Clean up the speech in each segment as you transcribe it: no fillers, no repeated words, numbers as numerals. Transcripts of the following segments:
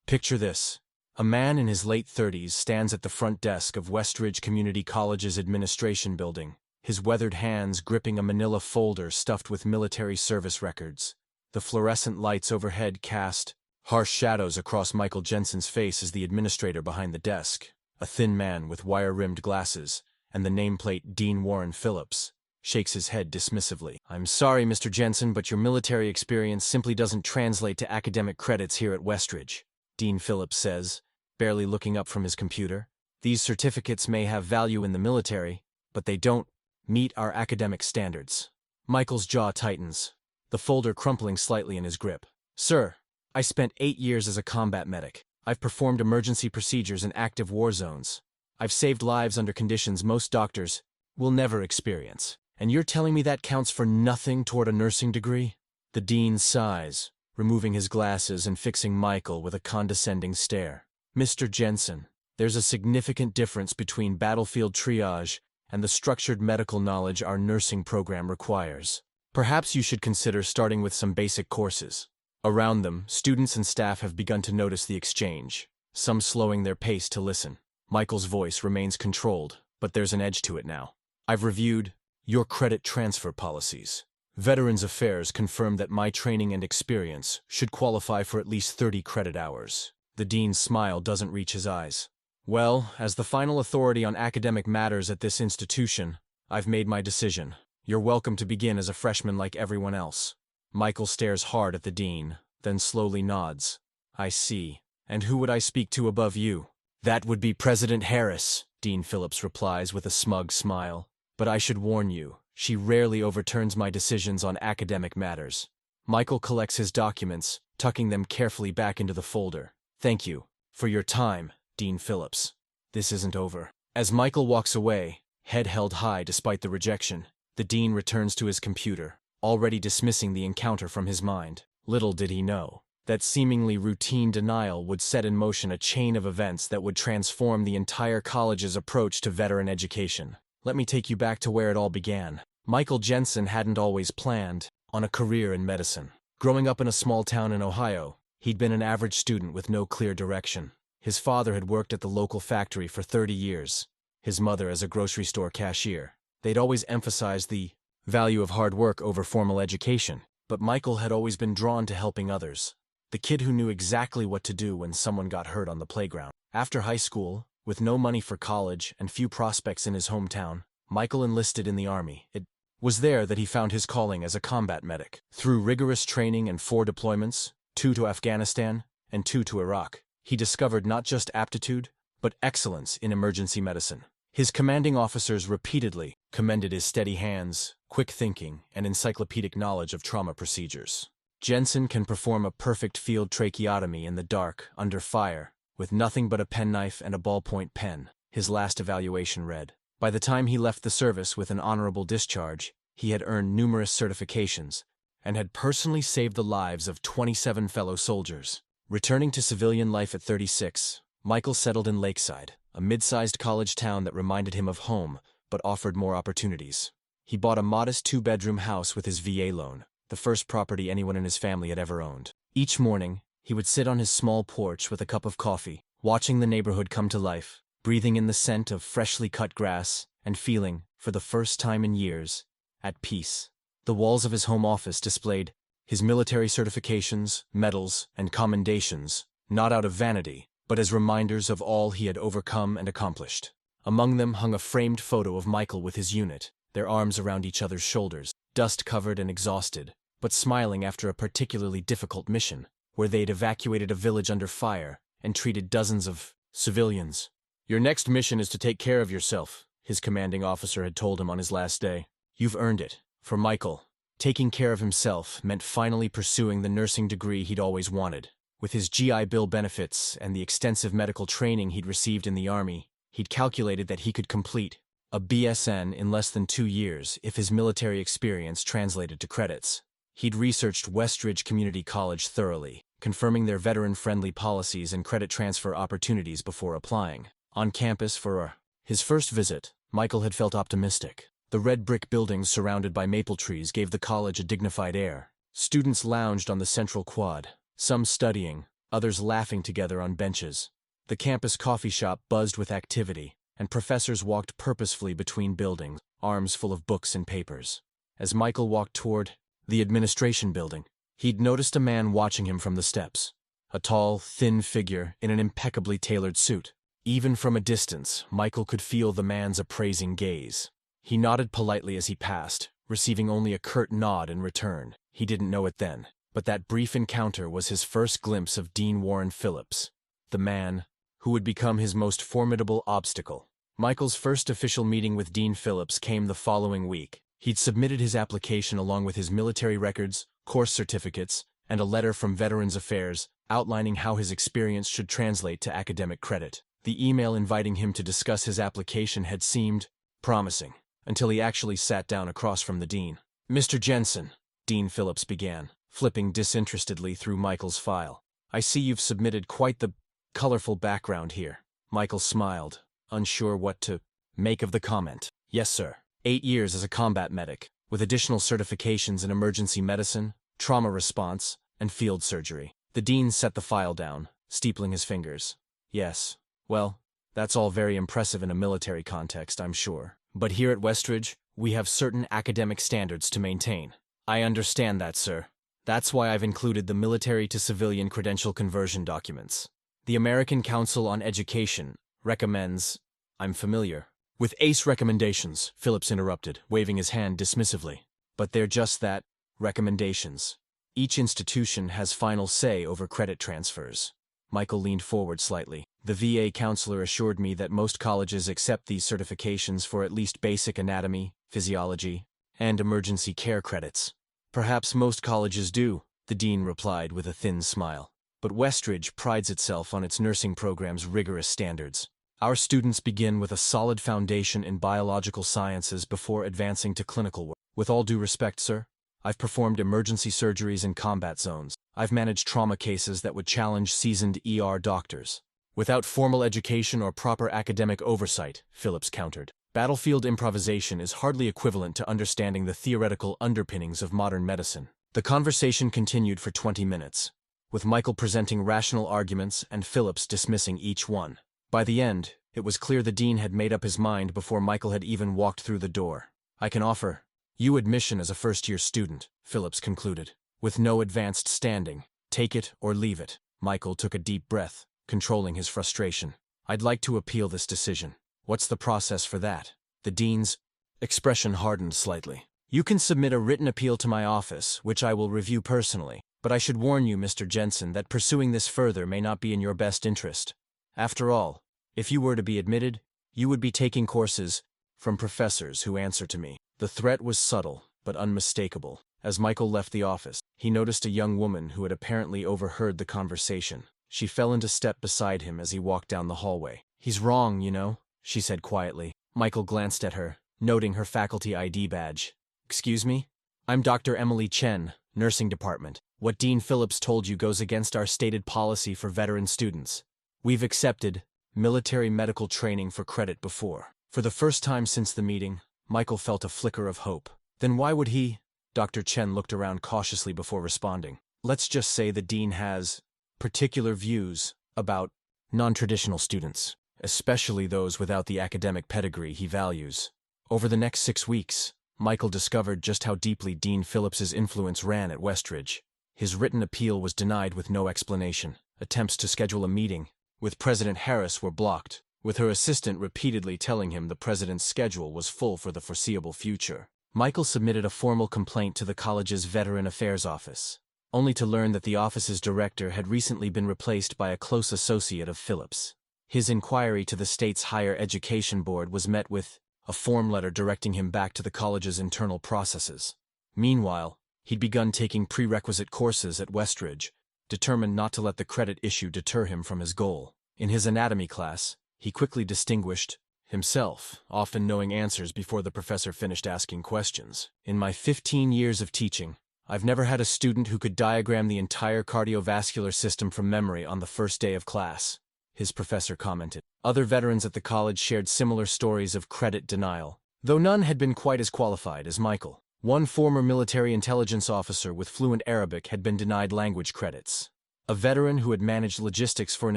Picture this. A man in his late 30s stands at the front desk of Westridge Community College's administration building, his weathered hands gripping a manila folder stuffed with military service records. The fluorescent lights overhead cast harsh shadows across Michael Jensen's face as the administrator behind the desk, a thin man with wire-rimmed glasses, and the nameplate Dean Warren Phillips, shakes his head dismissively. "I'm sorry, Mr. Jensen, but your military experience simply doesn't translate to academic credits here at Westridge," Dean Phillips says, barely looking up from his computer. "These certificates may have value in the military, but they don't meet our academic standards." Michael's jaw tightens, the folder crumpling slightly in his grip. "Sir, I spent 8 years as a combat medic. I've performed emergency procedures in active war zones. I've saved lives under conditions most doctors will never experience. And you're telling me that counts for nothing toward a nursing degree?" The dean sighs, removing his glasses and fixing Michael with a condescending stare. "Mr. Jensen, there's a significant difference between battlefield triage and the structured medical knowledge our nursing program requires. Perhaps you should consider starting with some basic courses." Around them, students and staff have begun to notice the exchange, some slowing their pace to listen. Michael's voice remains controlled, but there's an edge to it now. "I've reviewed your credit transfer policies. Veterans Affairs confirmed that my training and experience should qualify for at least 30 credit hours." The dean's smile doesn't reach his eyes. "Well, as the final authority on academic matters at this institution, I've made my decision. You're welcome to begin as a freshman like everyone else." Michael stares hard at the dean, then slowly nods. "I see. And who would I speak to above you?" "That would be President Harris," Dean Phillips replies with a smug smile. "But I should warn you, she rarely overturns my decisions on academic matters." Michael collects his documents, tucking them carefully back into the folder. "Thank you for your time, Dean Phillips. This isn't over." As Michael walks away, head held high despite the rejection, the dean returns to his computer, already dismissing the encounter from his mind. Little did he know that seemingly routine denial would set in motion a chain of events that would transform the entire college's approach to veteran education. Let me take you back to where it all began. Michael Jensen hadn't always planned on a career in medicine. Growing up in a small town in Ohio, he'd been an average student with no clear direction. His father had worked at the local factory for 30 years, his mother as a grocery store cashier. They'd always emphasized the value of hard work over formal education, but Michael had always been drawn to helping others. The kid who knew exactly what to do when someone got hurt on the playground. After high school, with no money for college and few prospects in his hometown, Michael enlisted in the Army. It was there that he found his calling as a combat medic. Through rigorous training and 4 deployments, 2 to Afghanistan and 2 to Iraq, he discovered not just aptitude, but excellence in emergency medicine. His commanding officers repeatedly commended his steady hands, quick thinking, and encyclopedic knowledge of trauma procedures. Jensen can perform a perfect field tracheotomy in the dark, under fire, with nothing but a penknife and a ballpoint pen, his last evaluation read. By the time he left the service with an honorable discharge, he had earned numerous certifications and had personally saved the lives of 27 fellow soldiers. Returning to civilian life at 36, Michael settled in Lakeside, a mid-sized college town that reminded him of home but offered more opportunities. He bought a modest 2-bedroom house with his VA loan, the first property anyone in his family had ever owned. Each morning, he would sit on his small porch with a cup of coffee, watching the neighborhood come to life, breathing in the scent of freshly cut grass, and feeling, for the first time in years, at peace. The walls of his home office displayed his military certifications, medals, and commendations, not out of vanity, but as reminders of all he had overcome and accomplished. Among them hung a framed photo of Michael with his unit, their arms around each other's shoulders, dust-covered and exhausted, but smiling after a particularly difficult mission, where they'd evacuated a village under fire and treated dozens of civilians. "Your next mission is to take care of yourself," his commanding officer had told him on his last day. "You've earned it." For Michael, taking care of himself meant finally pursuing the nursing degree he'd always wanted. With his GI Bill benefits and the extensive medical training he'd received in the Army, he'd calculated that he could complete a BSN in less than 2 years if his military experience translated to credits. He'd researched Westridge Community College thoroughly, confirming their veteran-friendly policies and credit transfer opportunities before applying. On campus for his first visit, Michael had felt optimistic. The red brick buildings surrounded by maple trees gave the college a dignified air. Students lounged on the central quad, some studying, others laughing together on benches. The campus coffee shop buzzed with activity, and professors walked purposefully between buildings, arms full of books and papers. As Michael walked toward the administration building, he'd noticed a man watching him from the steps. A tall, thin figure in an impeccably tailored suit. Even from a distance, Michael could feel the man's appraising gaze. He nodded politely as he passed, receiving only a curt nod in return. He didn't know it then, but that brief encounter was his first glimpse of Dean Warren Phillips, the man who would become his most formidable obstacle. Michael's first official meeting with Dean Phillips came the following week. He'd submitted his application along with his military records, course certificates, and a letter from Veterans Affairs outlining how his experience should translate to academic credit. The email inviting him to discuss his application had seemed promising, until he actually sat down across from the dean. "Mr. Jensen," Dean Phillips began, flipping disinterestedly through Michael's file. "I see you've submitted quite the colorful background here." Michael smiled, unsure what to make of the comment. "Yes, sir. 8 years as a combat medic, with additional certifications in emergency medicine, trauma response, and field surgery." The dean set the file down, steepling his fingers. "Yes. Well, that's all very impressive in a military context, I'm sure. But here at Westridge, we have certain academic standards to maintain." "I understand that, sir. That's why I've included the military-to-civilian credential conversion documents. The American Council on Education recommends—" "I'm familiar with ACE recommendations," Phillips interrupted, waving his hand dismissively. "But they're just that, recommendations. Each institution has final say over credit transfers." Michael leaned forward slightly. "The VA counselor assured me that most colleges accept these certifications for at least basic anatomy, physiology, and emergency care credits." "Perhaps most colleges do," the dean replied with a thin smile. "But Westridge prides itself on its nursing program's rigorous standards. Our students begin with a solid foundation in biological sciences before advancing to clinical work. With all due respect, sir, I've performed emergency surgeries in combat zones. I've managed trauma cases that would challenge seasoned ER doctors." "Without formal education or proper academic oversight," Phillips countered. "Battlefield improvisation is hardly equivalent to understanding the theoretical underpinnings of modern medicine." The conversation continued for 20 minutes, with Michael presenting rational arguments and Phillips dismissing each one. By the end, it was clear the dean had made up his mind before Michael had even walked through the door. "I can offer you admission as a first-year student," Phillips concluded, "with no advanced standing. Take it or leave it." Michael took a deep breath, controlling his frustration. "I'd like to appeal this decision." "What's the process for that?" The dean's expression hardened slightly. "You can submit a written appeal to my office, which I will review personally. But I should warn you, Mr. Jensen, that pursuing this further may not be in your best interest. After all, if you were to be admitted, you would be taking courses from professors who answer to me." The threat was subtle, but unmistakable. As Michael left the office, he noticed a young woman who had apparently overheard the conversation. She fell into step beside him as he walked down the hallway. "He's wrong, you know," she said quietly. Michael glanced at her, noting her faculty ID badge. "Excuse me? I'm Dr. Emily Chen, Nursing Department. What Dean Phillips told you goes against our stated policy for veteran students. We've accepted military medical training for credit before." For the first time since the meeting, Michael felt a flicker of hope. "Then why would he—" Dr. Chen looked around cautiously before responding. "Let's just say the dean has particular views about non-traditional students, especially those without the academic pedigree he values." Over the next 6 weeks, Michael discovered just how deeply Dean Phillips's influence ran at Westridge. His written appeal was denied with no explanation. Attempts to schedule a meeting with President Harris were blocked, with her assistant repeatedly telling him the president's schedule was full for the foreseeable future. Michael submitted a formal complaint to the college's Veteran Affairs Office, only to learn that the office's director had recently been replaced by a close associate of Phillips. His inquiry to the state's higher education board was met with a form letter directing him back to the college's internal processes. Meanwhile, he'd begun taking prerequisite courses at Westridge, determined not to let the credit issue deter him from his goal. In his anatomy class, he quickly distinguished himself, often knowing answers before the professor finished asking questions. "In my 15 years of teaching, I've never had a student who could diagram the entire cardiovascular system from memory on the first day of class," his professor commented. Other veterans at the college shared similar stories of credit denial, though none had been quite as qualified as Michael. One former military intelligence officer with fluent Arabic had been denied language credits. A veteran who had managed logistics for an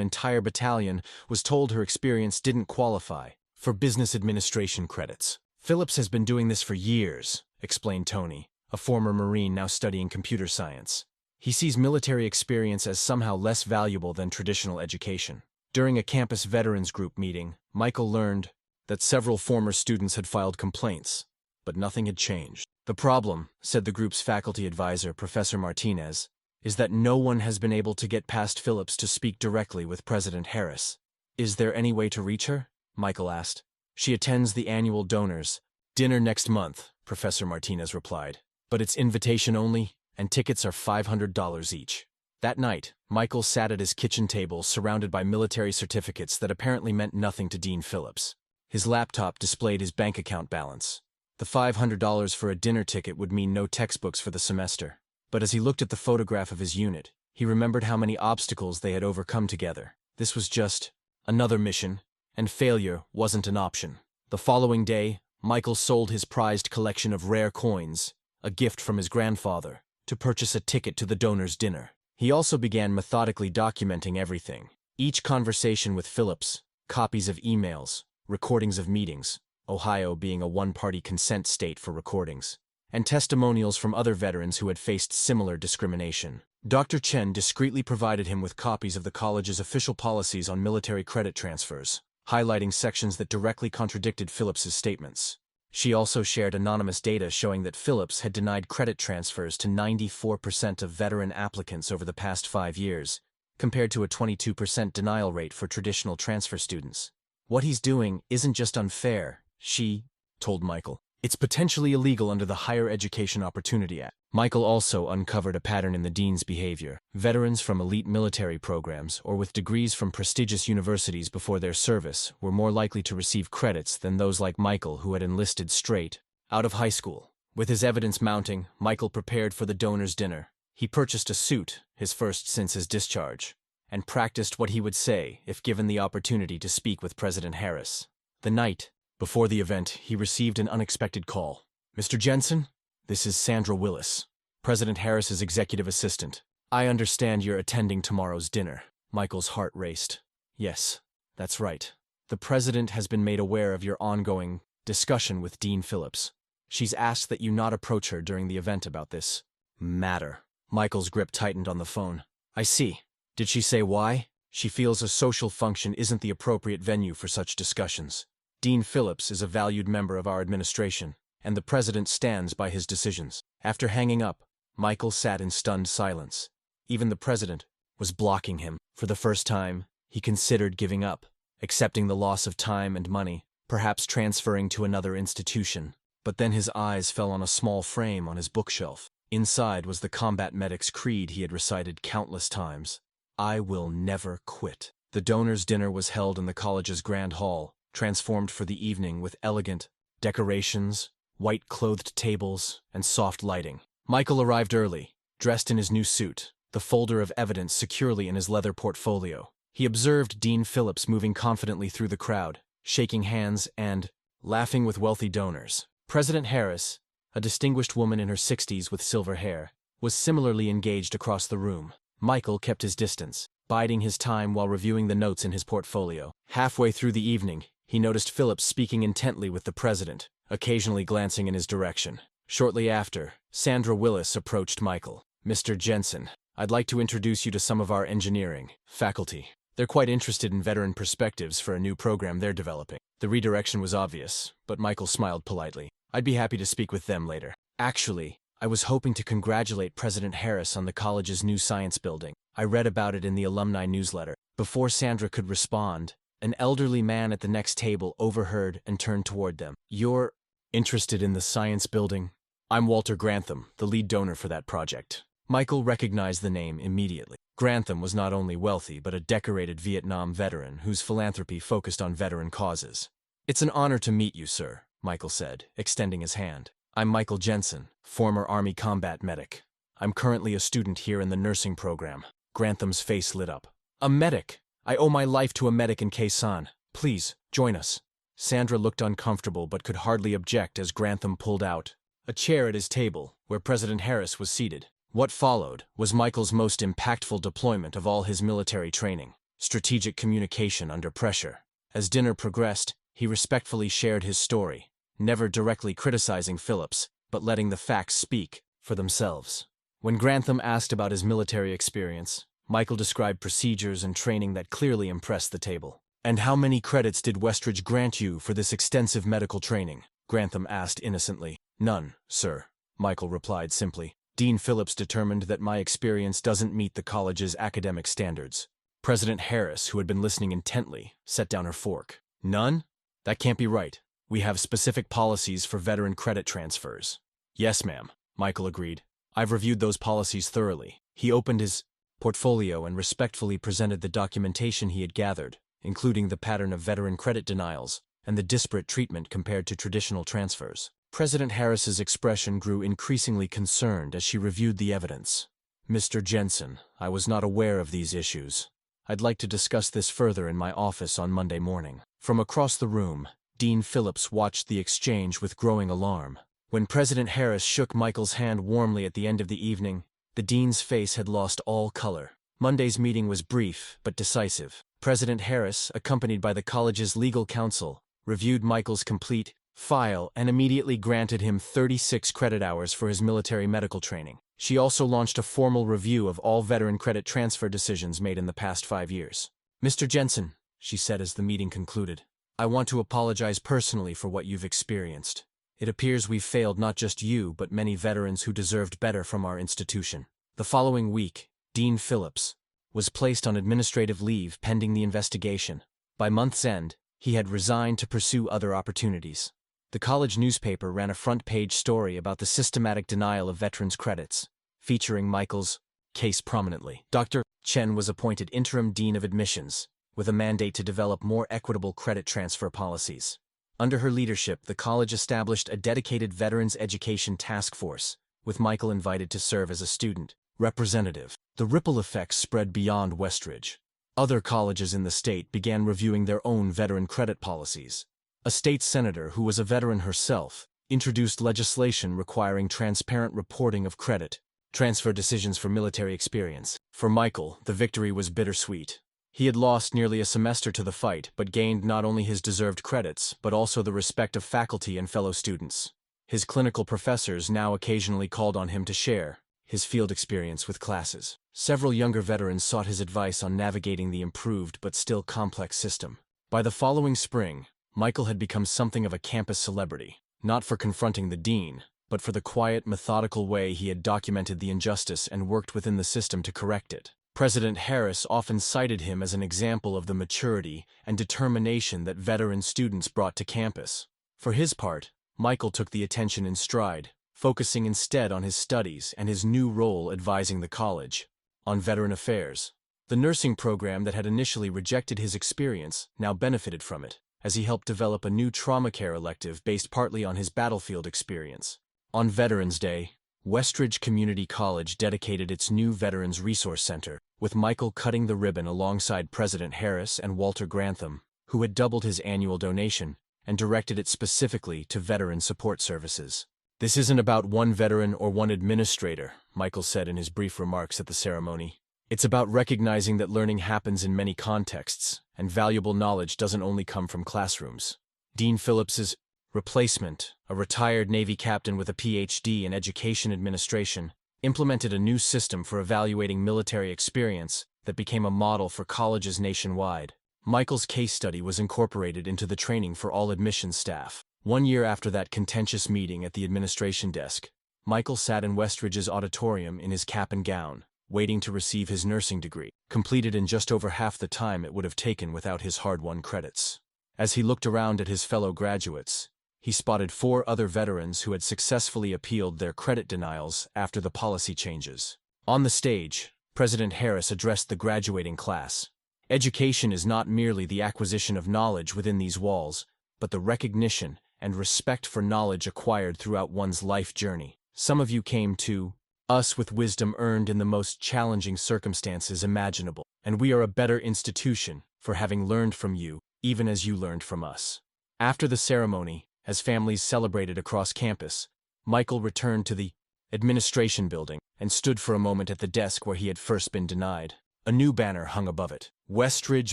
entire battalion was told her experience didn't qualify for business administration credits. "Phillips has been doing this for years," explained Tony, a former Marine now studying computer science. "He sees military experience as somehow less valuable than traditional education." During a campus veterans group meeting, Michael learned that several former students had filed complaints, but nothing had changed. "The problem," said the group's faculty advisor, Professor Martinez, "is that no one has been able to get past Phillips to speak directly with President Harris." "Is there any way to reach her?" Michael asked. "She attends the annual donors' dinner next month," Professor Martinez replied. "But it's invitation only, and tickets are $500 each." That night, Michael sat at his kitchen table surrounded by military certificates that apparently meant nothing to Dean Phillips. His laptop displayed his bank account balance. The $500 for a dinner ticket would mean no textbooks for the semester. But as he looked at the photograph of his unit, he remembered how many obstacles they had overcome together. This was just another mission, and failure wasn't an option. The following day, Michael sold his prized collection of rare coins, a gift from his grandfather, to purchase a ticket to the donors' dinner. He also began methodically documenting everything. Each conversation with Phillips, copies of emails, recordings of meetings, Ohio being a one-party consent state for recordings, and testimonials from other veterans who had faced similar discrimination. Dr. Chen discreetly provided him with copies of the college's official policies on military credit transfers, highlighting sections that directly contradicted Phillips's statements. She also shared anonymous data showing that Phillips had denied credit transfers to 94% of veteran applicants over the past 5 years, compared to a 22% denial rate for traditional transfer students. "What he's doing isn't just unfair," she told Michael. "It's potentially illegal under the Higher Education Opportunity Act." Michael also uncovered a pattern in the dean's behavior. Veterans from elite military programs or with degrees from prestigious universities before their service were more likely to receive credits than those like Michael who had enlisted straight out of high school. With his evidence mounting, Michael prepared for the donors' dinner. He purchased a suit, his first since his discharge, and practiced what he would say if given the opportunity to speak with President Harris. The night before the event, he received an unexpected call. "Mr. Jensen, this is Sandra Willis, President Harris's executive assistant. I understand you're attending tomorrow's dinner." Michael's heart raced. "Yes, that's right. The president has been made aware of your ongoing discussion with Dean Phillips. She's asked that you not approach her during the event about this matter." Michael's grip tightened on the phone. "I see. Did she say why?" "She feels a social function isn't the appropriate venue for such discussions. Dean Phillips is a valued member of our administration, and the president stands by his decisions." After hanging up, Michael sat in stunned silence. Even the president was blocking him. For the first time, he considered giving up, accepting the loss of time and money, perhaps transferring to another institution. But then his eyes fell on a small frame on his bookshelf. Inside was the combat medic's creed he had recited countless times. "I will never quit." The donors' dinner was held in the college's grand hall, transformed for the evening with elegant decorations, white-clothed tables, and soft lighting. Michael arrived early, dressed in his new suit, the folder of evidence securely in his leather portfolio. He observed Dean Phillips moving confidently through the crowd, shaking hands and laughing with wealthy donors. President Harris, a distinguished woman in her 60s with silver hair, was similarly engaged across the room. Michael kept his distance, biding his time while reviewing the notes in his portfolio. Halfway through the evening, he noticed Phillips speaking intently with the president, occasionally glancing in his direction. Shortly after, Sandra Willis approached Michael. "Mr. Jensen, I'd like to introduce you to some of our engineering faculty. They're quite interested in veteran perspectives for a new program they're developing." The redirection was obvious, but Michael smiled politely. "I'd be happy to speak with them later. Actually, I was hoping to congratulate President Harris on the college's new science building. I read about it in the alumni newsletter." Before Sandra could respond, an elderly man at the next table overheard and turned toward them. "You're interested in the science building? I'm Walter Grantham, the lead donor for that project." Michael recognized the name immediately. Grantham was not only wealthy but a decorated Vietnam veteran whose philanthropy focused on veteran causes. "It's an honor to meet you, sir," Michael said, extending his hand. "I'm Michael Jensen, former Army combat medic. I'm currently a student here in the nursing program." Grantham's face lit up. "A medic! I owe my life to a medic in Khe Sanh. Please, join us." Sandra looked uncomfortable but could hardly object as Grantham pulled out a chair at his table, where President Harris was seated. What followed was Michael's most impactful deployment of all his military training: strategic communication under pressure. As dinner progressed, he respectfully shared his story, never directly criticizing Phillips, but letting the facts speak for themselves. When Grantham asked about his military experience, Michael described procedures and training that clearly impressed the table. "And how many credits did Westridge grant you for this extensive medical training?" Grantham asked innocently. "None, sir," Michael replied simply. "Dean Phillips determined that my experience doesn't meet the college's academic standards." President Harris, who had been listening intently, set down her fork. "None? That can't be right. We have specific policies for veteran credit transfers." "Yes, ma'am," Michael agreed. "I've reviewed those policies thoroughly." He opened his portfolio and respectfully presented the documentation he had gathered, including the pattern of veteran credit denials and the disparate treatment compared to traditional transfers. President Harris's expression grew increasingly concerned as she reviewed the evidence. "Mr. Jensen, I was not aware of these issues. I'd like to discuss this further in my office on Monday morning." From across the room, Dean Phillips watched the exchange with growing alarm. When President Harris shook Michael's hand warmly at the end of the evening, the dean's face had lost all color. Monday's meeting was brief but decisive. President Harris, accompanied by the college's legal counsel, reviewed Michael's complete file and immediately granted him 36 credit hours for his military medical training. She also launched a formal review of all veteran credit transfer decisions made in the past 5 years. "Mr. Jensen," she said as the meeting concluded, "I want to apologize personally for what you've experienced. It appears we've failed not just you but many veterans who deserved better from our institution." The following week, Dean Phillips was placed on administrative leave pending the investigation. By month's end, he had resigned to pursue other opportunities. The college newspaper ran a front-page story about the systematic denial of veterans' credits, featuring Michael's case prominently. Dr. Chen was appointed interim dean of admissions, with a mandate to develop more equitable credit transfer policies. Under her leadership, the college established a dedicated veterans education task force, with Michael invited to serve as a student representative. The ripple effects spread beyond Westridge. Other colleges in the state began reviewing their own veteran credit policies. A state senator, who was a veteran herself, introduced legislation requiring transparent reporting of credit transfer decisions for military experience. For Michael, the victory was bittersweet. He had lost nearly a semester to the fight, but gained not only his deserved credits, but also the respect of faculty and fellow students. His clinical professors now occasionally called on him to share his field experience with classes. Several younger veterans sought his advice on navigating the improved but still complex system. By the following spring, Michael had become something of a campus celebrity, not for confronting the dean, but for the quiet, methodical way he had documented the injustice and worked within the system to correct it. President Harris often cited him as an example of the maturity and determination that veteran students brought to campus. For his part, Michael took the attention in stride, focusing instead on his studies and his new role advising the college on veteran affairs. The nursing program that had initially rejected his experience now benefited from it, as he helped develop a new trauma care elective based partly on his battlefield experience. On Veterans Day, Westridge Community College dedicated its new Veterans Resource Center, with Michael cutting the ribbon alongside President Harris and Walter Grantham, who had doubled his annual donation and directed it specifically to veteran support services. "This isn't about one veteran or one administrator," Michael said in his brief remarks at the ceremony. "It's about recognizing that learning happens in many contexts, and valuable knowledge doesn't only come from classrooms." Dean Phillips's replacement, a retired Navy captain with a PhD in education administration, implemented a new system for evaluating military experience that became a model for colleges nationwide. Michael's case study was incorporated into the training for all admissions staff. 1 year after that contentious meeting at the administration desk, Michael sat in Westridge's auditorium in his cap and gown, waiting to receive his nursing degree, completed in just over half the time it would have taken without his hard-won credits. As he looked around at his fellow graduates, he spotted 4 other veterans who had successfully appealed their credit denials after the policy changes. On the stage, President Harris addressed the graduating class. "Education is not merely the acquisition of knowledge within these walls, but the recognition and respect for knowledge acquired throughout one's life journey. Some of you came to us with wisdom earned in the most challenging circumstances imaginable, and we are a better institution for having learned from you, even as you learned from us." After the ceremony, as families celebrated across campus, Michael returned to the Administration Building, and stood for a moment at the desk where he had first been denied. A new banner hung above it. Westridge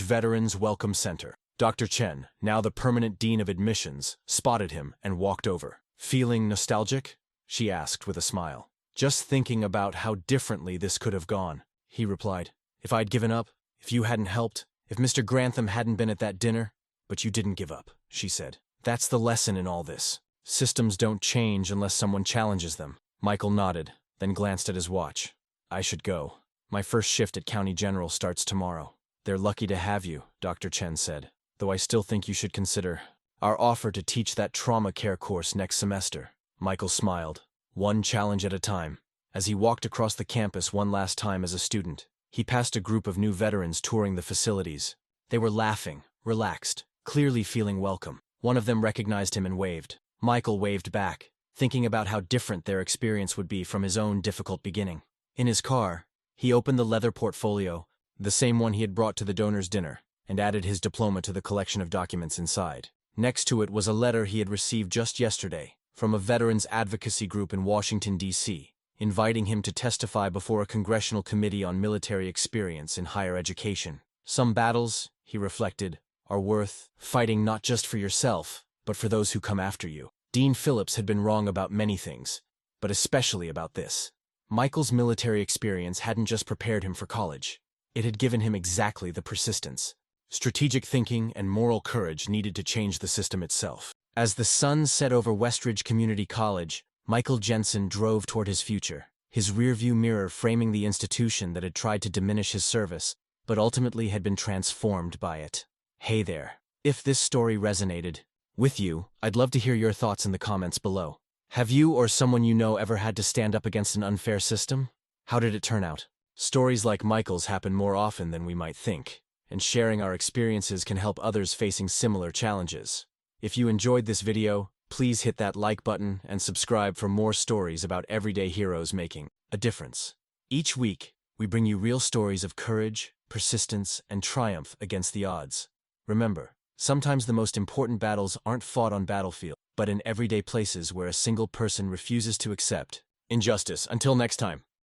Veterans Welcome Center. Dr. Chen, now the permanent dean of admissions, spotted him and walked over. "Feeling nostalgic?" she asked with a smile. "Just thinking about how differently this could have gone," he replied. "If I'd given up, if you hadn't helped, if Mr. Grantham hadn't been at that dinner." "But you didn't give up," she said. "That's the lesson in all this. Systems don't change unless someone challenges them." Michael nodded, then glanced at his watch. "I should go. My first shift at County General starts tomorrow." "They're lucky to have you," Dr. Chen said, "though I still think you should consider our offer to teach that trauma care course next semester." Michael smiled, one challenge at a time. As he walked across the campus one last time as a student, he passed a group of new veterans touring the facilities. They were laughing, relaxed, clearly feeling welcome. One of them recognized him and waved. Michael waved back, thinking about how different their experience would be from his own difficult beginning. In his car, he opened the leather portfolio, the same one he had brought to the donor's dinner, and added his diploma to the collection of documents inside. Next to it was a letter he had received just yesterday from a veterans advocacy group in Washington, D.C., inviting him to testify before a congressional committee on military experience in higher education. Some battles, he reflected, are worth fighting not just for yourself, but for those who come after you. Dean Phillips had been wrong about many things, but especially about this. Michael's military experience hadn't just prepared him for college. It had given him exactly the persistence, strategic thinking, and moral courage needed to change the system itself. As the sun set over Westridge Community College, Michael Jensen drove toward his future, his rearview mirror framing the institution that had tried to diminish his service, but ultimately had been transformed by it. Hey there. If this story resonated with you, I'd love to hear your thoughts in the comments below. Have you or someone you know ever had to stand up against an unfair system? How did it turn out? Stories like Michael's happen more often than we might think, and sharing our experiences can help others facing similar challenges. If you enjoyed this video, please hit that like button and subscribe for more stories about everyday heroes making a difference. Each week, we bring you real stories of courage, persistence, and triumph against the odds. Remember, sometimes the most important battles aren't fought on battlefield, but in everyday places where a single person refuses to accept injustice. Until next time.